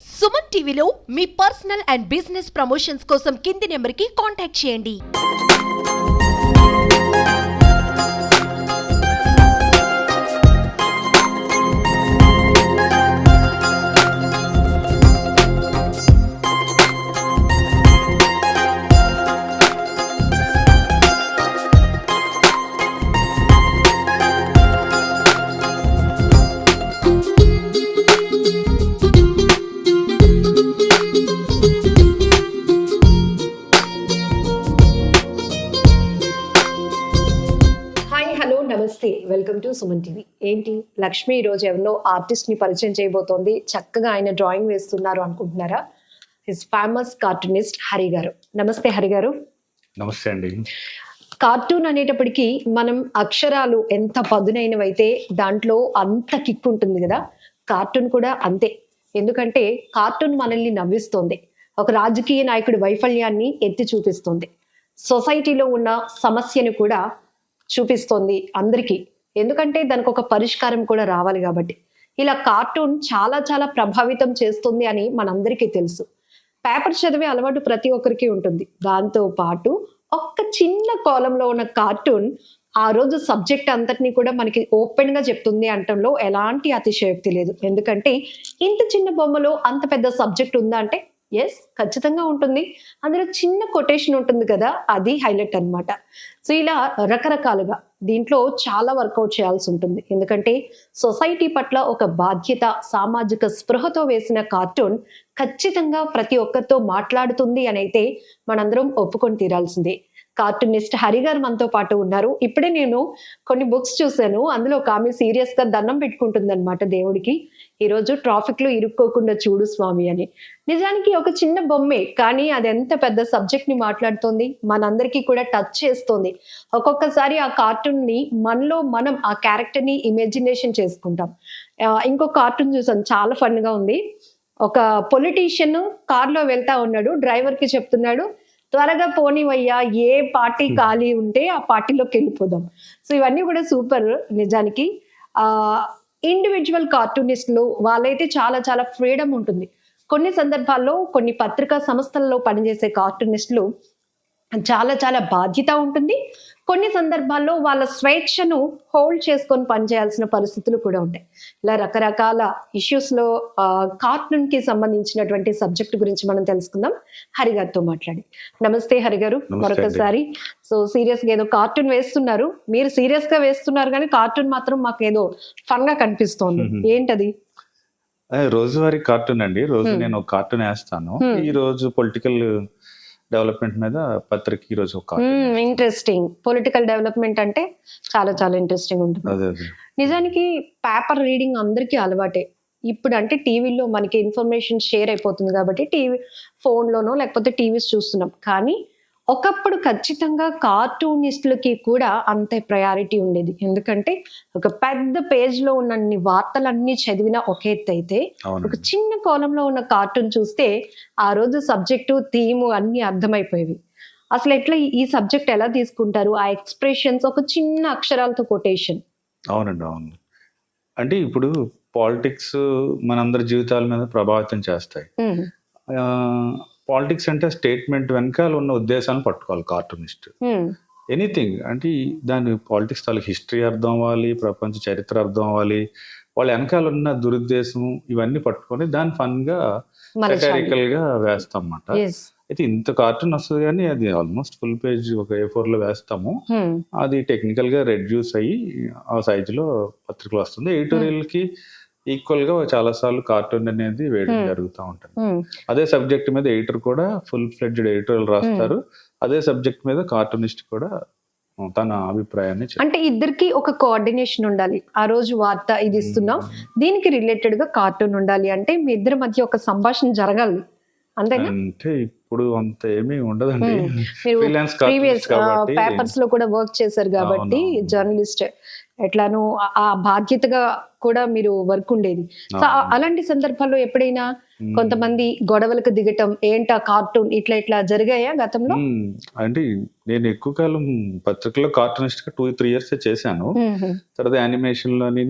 సుమన్ టీవీలో మీ personal and business promotions కోసం కింది నెంబర్కి కాంటాక్ట్ చేయండి. నమస్తే, వెల్కమ్ టు సుమన్ టీవీ. ఏంటి లక్ష్మి ఈరోజు ఎవరినో ఆర్టిస్ట్ ని పరిచయం చేయబోతోంది. చక్కగా ఆయన డ్రాయింగ్ వేస్తున్నారు అనుకుంటున్నారా? హిస్ ఫేమస్ కార్టూనిస్ట్ హరి గారు. నమస్తే హరి గారు. నమస్తే అండి. కార్టూన్ అనేటప్పటికీ మనం అక్షరాలు ఎంత పదునైనవైతే దాంట్లో అంత కిక్ ఉంటుంది కదా. కార్టూన్ కూడా అంతే. ఎందుకంటే కార్టూన్ మనల్ని నవ్విస్తోంది, ఒక రాజకీయ నాయకుడి వైఫల్యాన్ని ఎత్తి చూపిస్తుంది, సొసైటీలో ఉన్న సమస్యను కూడా చూపిస్తోంది అందరికీ. ఎందుకంటే దానికి ఒక పరిష్కారం కూడా రావాలి కాబట్టి. ఇలా కార్టూన్ చాలా చాలా ప్రభావితం చేస్తుంది అని మనందరికీ తెలుసు. పేపర్ చదివే అలవాటు ప్రతి ఒక్కరికి ఉంటుంది. దాంతో పాటు ఒక్క చిన్న కాలంలో ఉన్న కార్టూన్ ఆ రోజు సబ్జెక్ట్ అంతటినీ కూడా మనకి ఓపెన్ గా చెప్తుంది అనటంలో ఎలాంటి అతిశయోక్తి లేదు. ఎందుకంటే ఇంత చిన్న బొమ్మలో అంత పెద్ద సబ్జెక్ట్ ఉందా అంటే ఎస్, ఖచ్చితంగా ఉంటుంది. అందులో చిన్న కొటేషన్ ఉంటుంది కదా, అది హైలైట్ అన్నమాట. సో ఇలా రకరకాలుగా దీంట్లో చాలా వర్కౌట్ చేయాల్సి ఉంటుంది. ఎందుకంటే సొసైటీ పట్ల ఒక బాధ్యత, సామాజిక స్పృహతో వేసిన కార్టూన్ ఖచ్చితంగా ప్రతి ఒక్కరితో మాట్లాడుతుంది అని అయితే మనందరం ఒప్పుకొని తీరాల్సిందే. కార్టూనిస్ట్ హరి గారు మనతో పాటు ఉన్నారు. ఇప్పుడే నేను కొన్ని బుక్స్ చూశాను. అందులో ఒక ఆమె సీరియస్ గా దండం పెట్టుకుంటుంది అనమాట దేవుడికి, ఈరోజు ట్రాఫిక్ లో ఇరుక్కోకుండా చూడు స్వామి అని. నిజానికి ఒక చిన్న బొమ్మే, కానీ అది ఎంత పెద్ద సబ్జెక్ట్ ని మాట్లాడుతోంది, మనందరికీ కూడా టచ్ చేస్తోంది. ఒక్కొక్కసారి ఆ కార్టూన్ ని మనలో మనం ఆ క్యారెక్టర్ ని ఇమాజినేషన్ చేసుకుంటాం. ఇంకో కార్టూన్ చూసాను, చాలా ఫన్ గా ఉంది. ఒక పొలిటీషియన్ కార్ లో వెళ్తా ఉన్నాడు, డ్రైవర్ కి చెప్తున్నాడు, త్వరగా పోనివయ్యా, ఏ పార్టీ ఖాళీ ఉంటే ఆ పార్టీలోకి వెళ్ళిపోదాం. సో ఇవన్నీ కూడా సూపర్. నిజానికి ఇండివిజువల్ కార్టూనిస్టులు వాళ్ళైతే చాలా చాలా ఫ్రీడమ్ ఉంటుంది. కొన్ని సందర్భాల్లో కొన్ని పత్రికా సంస్థల్లో పనిచేసే కార్టూనిస్టులు చాలా చాలా బాధ్యత ఉంటుంది. కొన్ని సందర్భాల్లో వాళ్ళ స్వేచ్ఛను హోల్డ్ చేసుకొని పనిచేయాల్సిన పరిస్థితులు కూడా ఉంటాయి. ఇలా రకరకాల ఇష్యూస్ లో కార్టూన్ కి సంబంధించినటువంటి సబ్జెక్ట్ గురించి మనం తెలుసుకుందాం హరి గారితో మాట్లాడి. నమస్తే హరి గారు మరొకసారి. సో సీరియస్ గా ఏదో కార్టూన్ వేస్తున్నారు, మీరు సీరియస్ గా వేస్తున్నారు కానీ కార్టూన్ మాత్రం మాకు ఏదో ఫన్ గా కనిపిస్తోంది. ఏంటది? రోజువారీ కార్టూన్ అండి. రోజు నేను ఒక కార్టూన్ వేస్తాను. ఈ రోజు పొలిటికల్ డెవలప్మెంట్ మీద పత్రిక ఈ రోజు ఒక ఇంట్రెస్టింగ్. పొలిటికల్ డెవలప్మెంట్ అంటే చాలా చాలా ఇంట్రెస్టింగ్ ఉంటుంది. నిజానికి పేపర్ రీడింగ్ అందరికీ అలవాటే. ఇప్పుడు అంటే టీవీలో మనకి ఇన్ఫర్మేషన్ షేర్ అయిపోతుంది కాబట్టి టీవీ ఫోన్లోనో లేకపోతే టీవీస్ చూస్తున్నాం. కానీ ఒకప్పుడు ఖచ్చితంగా కార్టూనిస్టులకి కూడా అంతే ప్రయారిటీ ఉండేది. ఎందుకంటే ఒక పెద్ద పేజ్ లో ఉన్న వార్తలన్నీ చదివిన ఒక ఎత్తు అయితే, ఒక చిన్న కాలంలో ఉన్న కార్టూన్ చూస్తే ఆ రోజు సబ్జెక్టు, థీము అన్ని అర్థమైపోయేవి. అసలు ఎట్లా ఈ సబ్జెక్ట్ ఎలా తీసుకుంటారు? ఆ ఎక్స్ప్రెషన్స్, ఒక చిన్న అక్షరాలతో కొటేషన్. అవునండి, అవును. అంటే ఇప్పుడు పాలిటిక్స్ మనందరి జీవితాల మీద ప్రభావితం చేస్తాయి. పాలిటిక్స్ అంటే స్టేట్మెంట్ వెనకాల ఉన్న ఉద్దేశాన్ని పట్టుకోవాలి కార్టూనిస్ట్. ఎనీథింగ్ అంటే దాని పాలిటిక్స్ తాలూకు హిస్టరీ అర్థం అవ్వాలి, ప్రపంచ చరిత్ర అర్థం అవ్వాలి, వాళ్ళ వెనకాల ఉన్న దురుద్దేశం ఇవన్నీ పట్టుకొని దాన్ని ఫన్ గా సెటారికల్ గా వేస్తాం అన్నమాట. అయితే ఇంత కార్టూన్ వస్తుంది కానీ అది ఆల్మోస్ట్ ఫుల్ పేజ్ ఒక A4 లో వేస్తాము. అది టెక్నికల్ గా రెడ్యూస్ అయ్యి ఆ సైజ్ లో పత్రికలు వస్తుంది. ఎడిటోరియల్ కి ఈక్వల్ గా చాలా సార్లు కార్టూన్ అనేది వేయడం జరుగుతూ ఉంటుంది. అదే సబ్జెక్ట్ మీద ఎడిటర్ కూడా ఫుల్ ఫ్లెడ్జ్డ్ ఎడిటోరియల్ రాస్తారు. అదే సబ్జెక్ట్ మీద కార్టూనిస్ట్ కూడా తన అభిప్రాయాన్ని. అంటే ఇద్దరికి ఒక కోఆర్డినేషన్ ఉండాలి. ఆ రోజు వార్త ఇది ఇస్తున్నాం, దీనికి రిలేటెడ్ గా కార్టూన్ ఉండాలి అంటే మీ ఇద్దరి మధ్య ఒక సంభాషణ జరగాలి, అంతేనా? అంటే ఇప్పుడు అంత ఏమీ ఉండదండి. ప్రీవియస్ పేపర్స్ లో కూడా వర్క్ చేశారు కాబట్టి జర్నలిస్ట్ ఎట్లానో ఆ బాధ్యతగా కూడా మీరు వర్క్ ఉండేది. సో అలాంటి సందర్భాల్లో ఎప్పుడైనా కొంతమంది గొడవలకు దిగటం, ఏంటా కార్టూన్ ఇట్లా ఇట్లా జరిగాయా గతంలో? అంటే నేను ఎక్కువ కాలం పత్రికలో కార్టూనిస్ట్ గా 2-3 years చేశాను. తర్వాత యానిమేషన్ లోని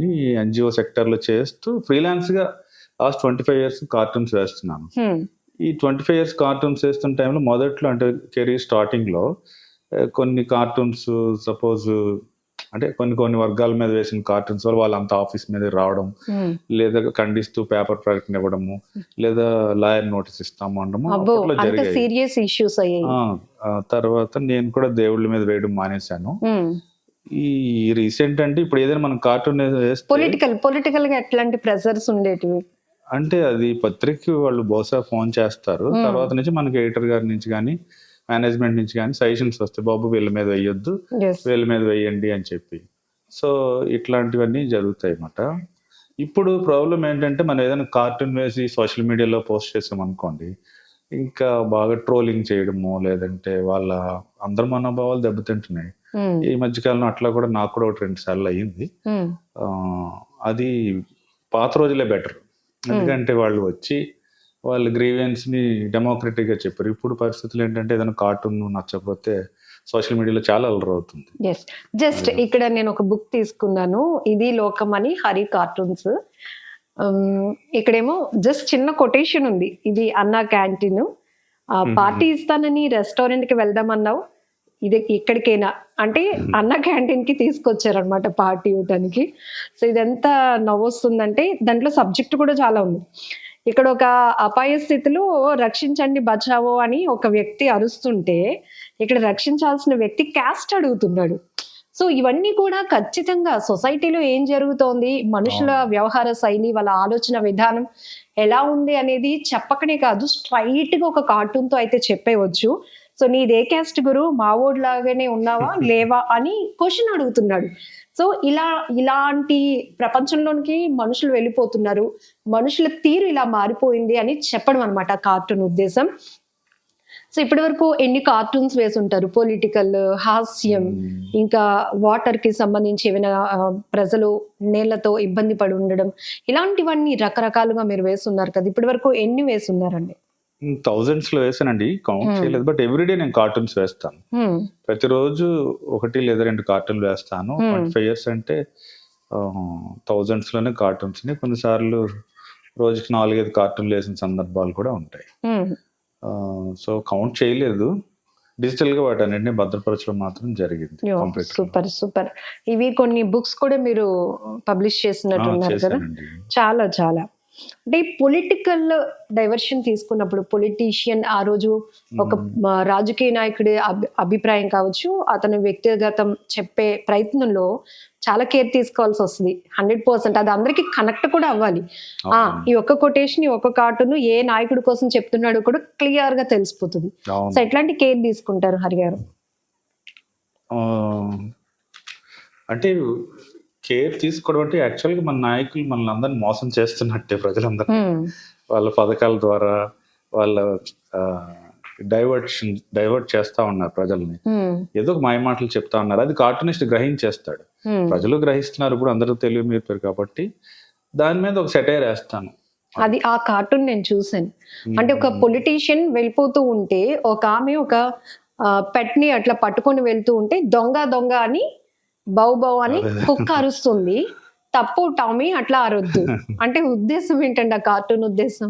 NGO సెక్టర్ లో చేస్తూ ఫ్రీలాన్స్ గా లాస్ట్ 25 years కార్టూన్స్ వేస్తున్నాను. ఈ 25 years కార్టూన్స్ వేస్తున్న టైంలో మొదట్లో అంటే కెరీర్ స్టార్టింగ్లో కొన్ని కార్టూన్స్ సపోజ్ అంటే కొన్ని వర్గాల మీద వేసిన కార్టూన్స్ వల్ల వాళ్ళంతా ఆఫీస్ మీద రావడం, లేదా ఖండిస్తూ పేపర్ ప్రకటన ఇవ్వడము, లేదా లాయర్ నోటీస్ ఇస్తాము అనడము అప్పట్లో జరిగాయి. సీరియస్ ఇష్యూస్ అయ్యాయి. తర్వాత నేను కూడా దేవుళ్ళ మీద వేయడం మానేశాను. ఈ రీసెంట్ అంటే ఇప్పుడు ఏదైనా మనం కార్టూన్ పొలిటికల్ గా ఎట్లాంటి ప్రెషర్స్ ఉండేటివి అంటే అది పత్రికకి వాళ్ళు బహుశా ఫోన్ చేస్తారు, తర్వాత నుంచి మనకి ఎడిటర్ గారి నుంచి కానీ మేనేజ్మెంట్ నుంచి కానీ సజెషన్స్ వస్తాయి, బాబు వీళ్ళ మీద వేయొద్దు, వీళ్ళ మీద వేయండి అని చెప్పి. సో ఇట్లాంటివన్నీ జరుగుతాయి అన్నమాట. ఇప్పుడు ప్రాబ్లం ఏంటంటే మనం ఏదైనా కార్టూన్ వేసి సోషల్ మీడియాలో పోస్ట్ చేసాం అనుకోండి, ఇంకా బాగా ట్రోలింగ్ చేయడము, లేదంటే వాళ్ళ అందరి మనోభావాలు దెబ్బతింటున్నాయి. ఈ మధ్యకాలంలో అట్లా కూడా నాకు కూడా 2 సార్లు అయ్యింది. అది పాత రోజులే బెటర్, ఎందుకంటే వాళ్ళు వచ్చి వాళ్ళ గ్రీవెన్స్ ని డెమోక్రటిక్ గా చెప్పారు. ఇప్పుడు పరిస్థితులు ఏంటంటే ఏదైనా కార్టూన్ నచ్చకపోతే సోషల్ మీడియాలో చాలా అలర్ అవుతుంది. జస్ట్ ఇక్కడ నేను ఒక బుక్ తీసుకున్నాను, ఇది లోకం అని, హరి కార్టూన్స్. ఇక్కడేమో జస్ట్ చిన్న కొటేషన్ ఉంది, ఇది అన్నా క్యాంటీన్, పార్టీ ఇస్తానని రెస్టారెంట్ కి వెళ్దామన్నావు, ఇది ఇక్కడికైనా అంటే అన్న క్యాంటీన్ కి తీసుకొచ్చారనమాట పార్టీ ఇవ్వడానికి. సో ఇదంతా నవ్వొస్తుందంటే దాంట్లో సబ్జెక్ట్ కూడా చాలా ఉంది. ఇక్కడ ఒక అపాయ స్థితిలో రక్షించండి బచావో అని ఒక వ్యక్తి అరుస్తుంటే, ఇక్కడ రక్షించాల్సిన వ్యక్తి క్యాస్ట్ అడుగుతున్నాడు. సో ఇవన్నీ కూడా ఖచ్చితంగా సొసైటీలో ఏం జరుగుతోంది, మనుషుల వ్యవహార శైలి, వాళ్ళ ఆలోచన విధానం ఎలా ఉంది అనేది చెప్పకనే కాదు, స్ట్రైట్ గా ఒక కార్టూన్ తో అయితే చెప్పేవచ్చు. సో నీదే క్యాస్ట్ గురు, మావోడ్ లాగానే ఉన్నావా లేవా అని క్వశ్చన్ అడుగుతున్నాడు. సో ఇలాంటి ప్రపంచంలోనికి మనుషులు వెళ్ళిపోతున్నారు, మనుషుల తీరు ఇలా మారిపోయింది అని చెప్పడం అనమాట కార్టూన్ ఉద్దేశం. సో ఇప్పటి వరకు ఎన్ని కార్టూన్స్ వేసి ఉంటారు, పొలిటికల్, హాస్యం, ఇంకా వాటర్ కి సంబంధించి ఏమైనా ప్రజలు నీళ్లతో ఇబ్బంది పడి ఉండడం, ఇలాంటివన్నీ రకరకాలుగా మీరు వేస్తున్నారు కదా. ఇప్పటి వరకు ఎన్ని వేస్తున్నారండి? థౌజండ్స్ లో వేసానండి, కౌంట్ చేయలేదు. బట్ ఎవ్రీడే నేను కార్టూన్స్ వేస్తాను. ప్రతిరోజు 1 లేదా 2 కార్టూన్లు వేస్తాను. 25 years అంటే థౌజండ్స్ లోనే కార్టూన్స్ ని, కొన్నిసార్లు రోజుకి 4-5 కార్టూన్లు వేసిన సందర్భాలు కూడా ఉంటాయి. సో కౌంట్ చేయలేదు, డిజిటల్ గా వాటన్నిటిని భద్రపరచడం మాత్రం జరిగింది. సూపర్. ఇవి కొన్ని బుక్స్ కూడా మీరు పబ్లిష్ చేసినట్టున్నారు కదా. చాలా అంటే పొలిటికల్ డైవర్షన్ తీసుకున్నప్పుడు పొలిటీషియన్ ఆ రోజు ఒక రాజకీయ నాయకుడి అభిప్రాయం కావచ్చు, అతని వ్యక్తిగతం చెప్పే ప్రయత్నంలో చాలా కేర్ తీసుకోవాల్సి వస్తుంది. 100% అది అందరికి కనెక్ట్ కూడా అవ్వాలి. ఈ ఒక్క కొటేషన్, ఈ ఒక్క కార్టూన్ ఏ నాయకుడి కోసం చెప్తున్నాడు కూడా క్లియర్ గా తెలిసిపోతుంది. సో ఎట్లాంటి కేర్ తీసుకుంటారు హరి గారు? అంటే కేర్ తీసుకోవడం అంటే యాక్చువల్గా మన నాయకులు మనల్ని అందరిని మోసం చేస్తున్నట్టే, ప్రజలందరూ వాళ్ళ పథకాల ద్వారా వాళ్ళ డైవర్ట్ చేస్తా ఉన్నారు ప్రజల్ని, ఏదో ఒక మాయ మాటలు చెప్తా ఉన్నారు. అది కార్టూనిస్ట్ గ్రహించేస్తాడు, ప్రజలు గ్రహిస్తున్నారు, ఇప్పుడు అందరూ తెలివి మీరుతారు కాబట్టి దాని మీద ఒక సెటైర్ వేస్తాను. అది ఆ కార్టూన్ నేను చూసాను. అంటే ఒక పొలిటీషియన్ వెళ్ళిపోతూ ఉంటే ఒక ఆమె ఒక పెట్ ని అట్లా పట్టుకొని వెళ్తూ ఉంటే దొంగ అని బౌ అని కుక్క అరుస్తుంది, తప్పు టామీ అట్లా అరొద్దు అంటే ఉద్దేశం ఏంటండి ఆ కార్టూన్ ఉద్దేశం?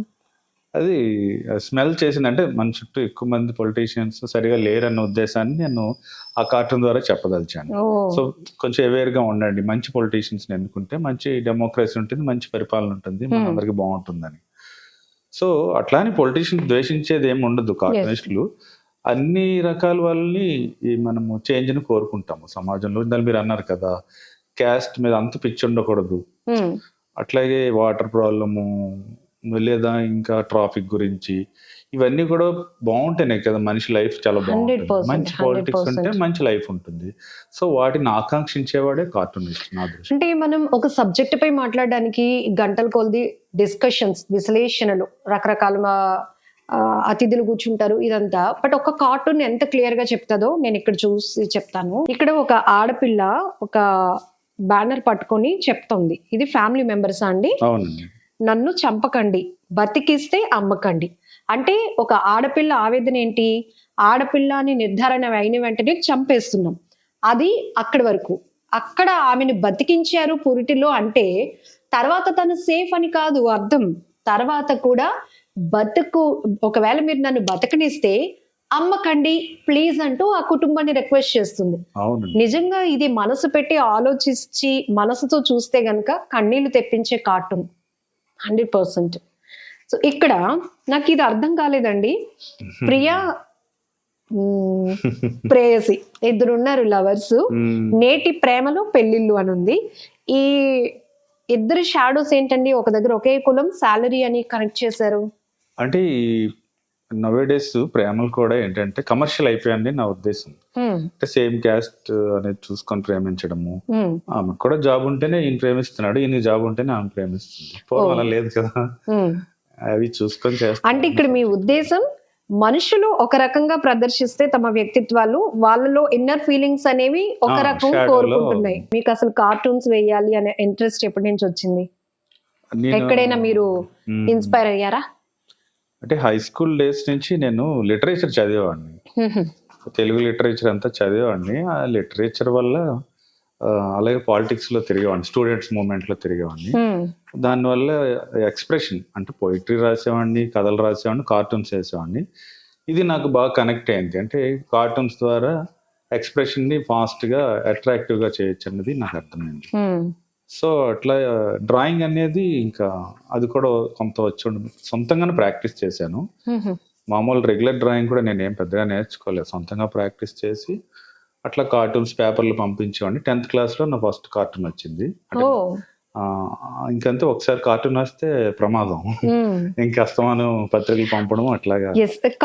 అది స్మెల్ చేసింది అంటే మన చుట్టూ ఎక్కువ మంది పొలిటీషియన్స్ సరిగా లేరన్న ఉద్దేశాన్ని నేను ఆ కార్టూన్ ద్వారా చెప్పదలిచాను. సో కొంచెం అవేర్ గా ఉండండి, మంచి పొలిటీషియన్స్ ఎన్నుకుంటే మంచి డెమోక్రసీ ఉంటుంది, మంచి పరిపాలన ఉంటుంది, మనందరికి బాగుంటుందని. సో అట్లానే పొలిటీషియన్స్ ద్వేషించేది ఏమి ఉండదు. కార్టూనిస్టులు అన్ని రకాల వాళ్ళని మనము చేంజ్ ని కోరుకుంటాము సమాజంలో. దాన్ని మీరు అన్నారు కదా, క్యాస్ట్ మీద అంత పిచ్చి ఉండకూడదు. అట్లాగే వాటర్ ప్రాబ్లము లేదా ఇంకా ట్రాఫిక్ గురించి ఇవన్నీ కూడా బాగుంటేనే కదా మనిషి లైఫ్ చాలా బాగుంటుంది. మంచి పాలిటిక్స్ ఉంటే మంచి లైఫ్ ఉంటుంది. సో వాటిని ఆకాంక్షించేవాడే కార్టూనిస్ట్ నా దృష్టి. అంటే మనం ఒక సబ్జెక్ట్ పై మాట్లాడడానికి గంటల కొలది డిస్కషన్స్, విశ్లేషణలు, రకరకాల అతిథులు కూర్చుంటారు ఇదంతా. బట్ ఒక కార్టూన్ ఎంత క్లియర్ గా చెప్తాదో నేను ఇక్కడ చూసి చెప్తాను. ఇక్కడ ఒక ఆడపిల్ల ఒక బ్యానర్ పట్టుకొని చెప్తుంది, ఇది ఫ్యామిలీ మెంబర్స్ అండి, నన్ను చంపకండి, బతికిస్తే అమ్మకండి. అంటే ఒక ఆడపిల్ల ఆవేదన ఏంటి, ఆడపిల్ల అని నిర్ధారణ అయిన వెంటనే చంపేస్తున్నాం. అది అక్కడి వరకు. అక్కడ ఆమెను బతికించారు పురిటిలో అంటే తర్వాత తను సేఫ్ అని కాదు అర్థం. తర్వాత కూడా ఒకవేళ మీరు నన్ను బతకనిస్తే అమ్మకండి ప్లీజ్ అంటూ ఆ కుటుంబాన్ని రిక్వెస్ట్ చేస్తుంది. అవును, నిజంగా ఇది మనసు పెట్టి ఆలోచించి మనసుతో చూస్తే గనక కన్నీళ్లు తెప్పించే కార్టూన్ 100%. సో ఇక్కడ నాకు ఇది అర్థం కాలేదండి. ప్రియా ప్రేయసి ఇద్దరున్నారు లవర్స్, నేటి ప్రేమలో పెళ్లిళ్ళు అని ఉంది. ఈ ఇద్దరు షాడోస్ ఏంటండి? ఒక దగ్గర ఒకే కులం, సాలరీ అని కనెక్ట్ చేశారు. అంటే ఈ నవేడేస్ ప్రేమలు కూడా ఏంటంటే కమర్షియల్ అయిపోయాయండి నా ఉద్దేశం. అంటే సేమ్ క్యాస్ట్ అనేది చూసుకొని ప్రేమించడము, ఆమెకు కూడా జాబ్ ఉంటేనే ఈయన ప్రేమిస్తున్నాడు, ఈయన జాబ్ ఉంటేనే ఆమె ప్రేమిస్తుంది. పూర్వం అలా లేదు కదా, అవి చూసుకొని చేస్తారు. అంటే ఇక్కడ మీ ఉద్దేశం మనుషులు ఒక రకంగా ప్రదర్శిస్తే తమ వ్యక్తిత్వాలు, వాళ్ళలో ఇన్నర్ ఫీలింగ్స్ అనేవి ఒక రకం కోరుకుంటున్నాయి. మీకు అసలు కార్టూన్స్ వేయాలి అనే ఇంట్రెస్ట్ ఎప్పటి నుంచి వచ్చింది? ఎక్కడైనా మీరు ఇన్స్పైర్ అయ్యారా? అంటే హై స్కూల్ డేస్ నుంచి నేను లిటరేచర్ చదివేవాడిని, తెలుగు లిటరేచర్ అంతా చదివేవాడిని. ఆ లిటరేచర్ వల్ల అలాగే పాలిటిక్స్ లో తిరిగేవాడిని, స్టూడెంట్స్ మూవ్మెంట్ లో తిరిగేవాడిని. దానివల్ల ఎక్స్ప్రెషన్ అంటే పోయిటరీ రాసేవాడిని, కథలు రాసేవాడిని, కార్టూన్స్ వేసేవాడిని. ఇది నాకు బాగా కనెక్ట్ అయింది. అంటే కార్టూన్స్ ద్వారా ఎక్స్ప్రెషన్ ని ఫాస్ట్ గా అట్రాక్టివ్ గా చేయొచ్చు అన్నది నాకు అర్థమైంది. సో అట్లా డ్రాయింగ్ అనేది ఇంకా అది కూడా కొంత వచ్చి సొంతంగానే ప్రాక్టీస్ చేశాను. మామూలు రెగ్యులర్ డ్రాయింగ్ కూడా నేను ఏం పెద్దగా నేర్చుకోలేదు, సొంతంగా ప్రాక్టీస్ చేసి అట్లా కార్టూన్స్ పేపర్లు పంపించేవాడిని. 10th క్లాస్లో నా ఫస్ట్ కార్టూన్ వచ్చింది. ఇంకంతే, ఒకసారి కార్టూన్ వస్తే ప్రమాదం, ఇంకస్తమానం పత్రికలు పంపడం అట్లాగా.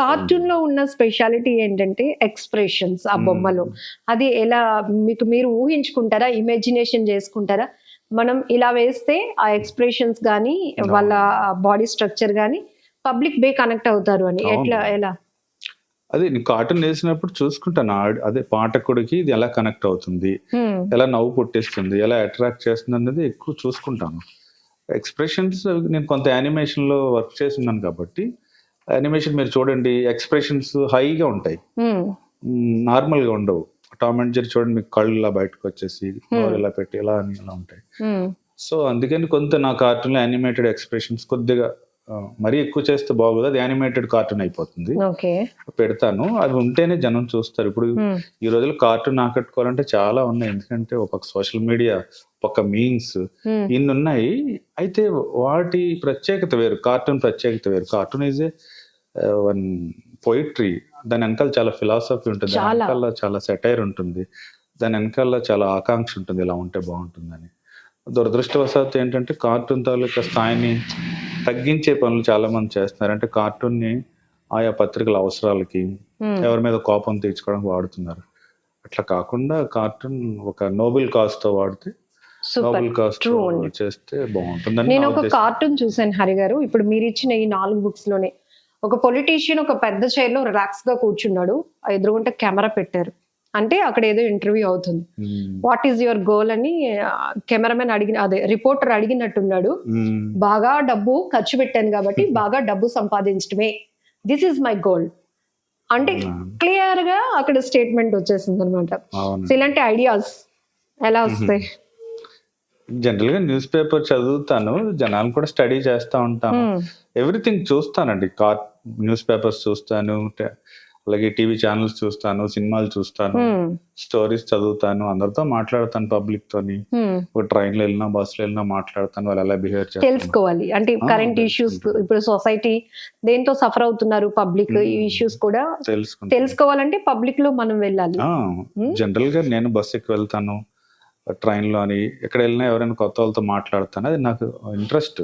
కార్టూన్ లో ఉన్న స్పెషాలిటీ ఏంటంటే ఎక్స్ప్రెషన్స్, ఆ బొమ్మలో అది ఎలా మీకు మీరు ఊహించుకుంటారా, ఇమాజినేషన్ చేసుకుంటారా? మనం ఇలా వేస్తే ఆ ఎక్స్ప్రెషన్స్ కానీ వాళ్ళ బాడీ స్ట్రక్చర్ కానీ పబ్లిక్ కనెక్ట్ అవుతారు అని ఎలా? అదే కార్టూన్ వేసినప్పుడు చూసుకుంటాను, అదే పాఠకుడికి ఇది ఎలా కనెక్ట్ అవుతుంది, ఎలా నవ్వు పుట్టిస్తుంది, ఎలా అట్రాక్ట్ చేస్తుంది అనేది ఎక్కువ చూసుకుంటాను. ఎక్స్ప్రెషన్స్ నేను కొంత యానిమేషన్ లో వర్క్ చేసి ఉన్నాను కాబట్టి, యానిమేషన్ మీరు చూడండి ఎక్స్ప్రెషన్స్ హైగా ఉంటాయి, నార్మల్ గా ఉండవు. టామ్ అండ్ జెర్రీ చూడండి, మీకు కళ్ళు ఇలా బయటకు వచ్చేసి ఇలా పెట్టి ఇలా అని ఇలా ఉంటాయి. సో అందుకని కొంత నా కార్టూన్ లో యానిమేటెడ్ ఎక్స్ప్రెషన్స్ కొద్దిగా మరీ ఎక్కువ చేస్తే బాగోదు, అది యానిమేటెడ్ కార్టూన్ అయిపోతుంది. పెడతాను, అవి ఉంటేనే జనం చూస్తారు. ఇప్పుడు ఈ రోజుల్లో కార్టూన్ ఆకట్టుకోవాలంటే చాలా ఉన్నాయి, ఎందుకంటే ఒక సోషల్ మీడియా, ఒక మీమ్స్, ఇన్ని ఉన్నాయి. అయితే వాటి ప్రత్యేకత వేరు, కార్టూన్ ప్రత్యేకత వేరు. Cartoon is a one poetry, దాని వెనకాల చాలా ఫిలాసఫీ ఉంటుంది, దాని వెనకాల చాలా సెటైర్ ఉంటుంది, దాని వెనకాల చాలా ఆకాంక్ష ఉంటుంది, ఇలా ఉంటే బాగుంటుందని. దురదృష్టవశాత్తు ఏంటంటే కార్టూన్ తాలూకా స్థాయిని తగ్గించే పనులు చాలా మంది చేస్తున్నారు. అంటే కార్టూన్ ని ఆయా పత్రికల అవసరాలకి, ఎవరి మీద కోపం తీర్చుకోవడానికి వాడుతున్నారు. అట్లా కాకుండా కార్టూన్ ఒక నోబెల్ కాజ్ తో వాడితే, నోబెల్ కాజ్ తో చేస్తే బాగుంటుంది. నేను ఒక కార్టూన్ చూసాను హరి గారు, ఇప్పుడు మీరు ఇచ్చిన ఈ 4 books లోనే ఒక పొలిటీషియన్ ఒక పెద్ద చైర్ లో రిలాక్స్ గా కూర్చున్నాడు, ఎదురుగుంటే కెమెరా పెట్టారు, అంటే అక్కడ ఏదో ఇంటర్వ్యూ అవుతుంది. వాట్ ఈస్ యువర్ గోల్ అని కెమెరామెన్ రిపోర్టర్ అడిగినట్టున్నాడు. బాగా డబ్బు ఖర్చు పెట్టాను కాబట్టి బాగా డబ్బు సంపాదించడమే, దిస్ ఈస్ మై గోల్ అంటే క్లియర్ గా అక్కడ స్టేట్మెంట్ వచ్చేసింది అనమాట. ఇలాంటి ఐడియాస్ ఎలా వస్తాయి? జనరల్ గా న్యూస్ పేపర్ చదువుతాను, జనాలు కూడా స్టడీ చేస్తా ఉంటాను, ఎవ్రీథింగ్ చూస్తానండి. న్యూస్ పేపర్స్ చూస్తాను, అలాగే టీవీ ఛానల్స్ చూస్తాను, సినిమాలు చూస్తాను, స్టోరీస్ చదువుతాను, అందరితో మాట్లాడతాను, పబ్లిక్ తోని. ఒక ట్రైన్ లో వెళ్ళినా, బస్ లో వెళ్ళినా మాట్లాడతాను, వాళ్ళు ఎలా బిహేవ్ చేస్తారు తెలుసుకోవాలి. అంటే కరెంట్ ఇష్యూస్, ఇప్పుడు సొసైటీ దేంతో సఫర్ అవుతున్నారు, పబ్లిక్ ఇష్యూస్ కూడా తెలుసుకోవాలంటే పబ్లిక్ లో మనం వెళ్ళాలి. జనరల్ గా నేను బస్ ఎక్కి వెళ్తాను, ట్రైన్ లో అని, ఎక్కడ వెళ్ళినా ఎవరైనా కొత్త వాళ్ళతో మాట్లాడతాను, అది నాకు ఇంట్రెస్ట్.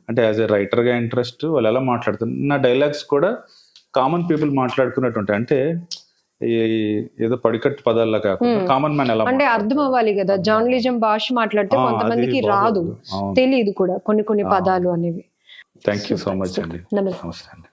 అంటే యాజ్ ఎ రైటర్ గా ఇంట్రెస్ట్, వాళ్ళు ఎలా మాట్లాడుతాను. నా డైలాగ్స్ కూడా కామన్ పీపుల్ మాట్లాడుకున్నట్టు ఉంటాయి, అంటే ఏదో పడికట్టు పదాల్లో కాకుండా కామన్ మ్యాన్ ఎలా అంటే అర్థం అవ్వాలి కదా. జర్నలిజం భాష మాట్లాడితే కొంతమందికి రాదు, తెలియదు కూడా కొన్ని పదాలు అనేవి. థ్యాంక్ యూ సో మచ్ అండి. నమస్తే.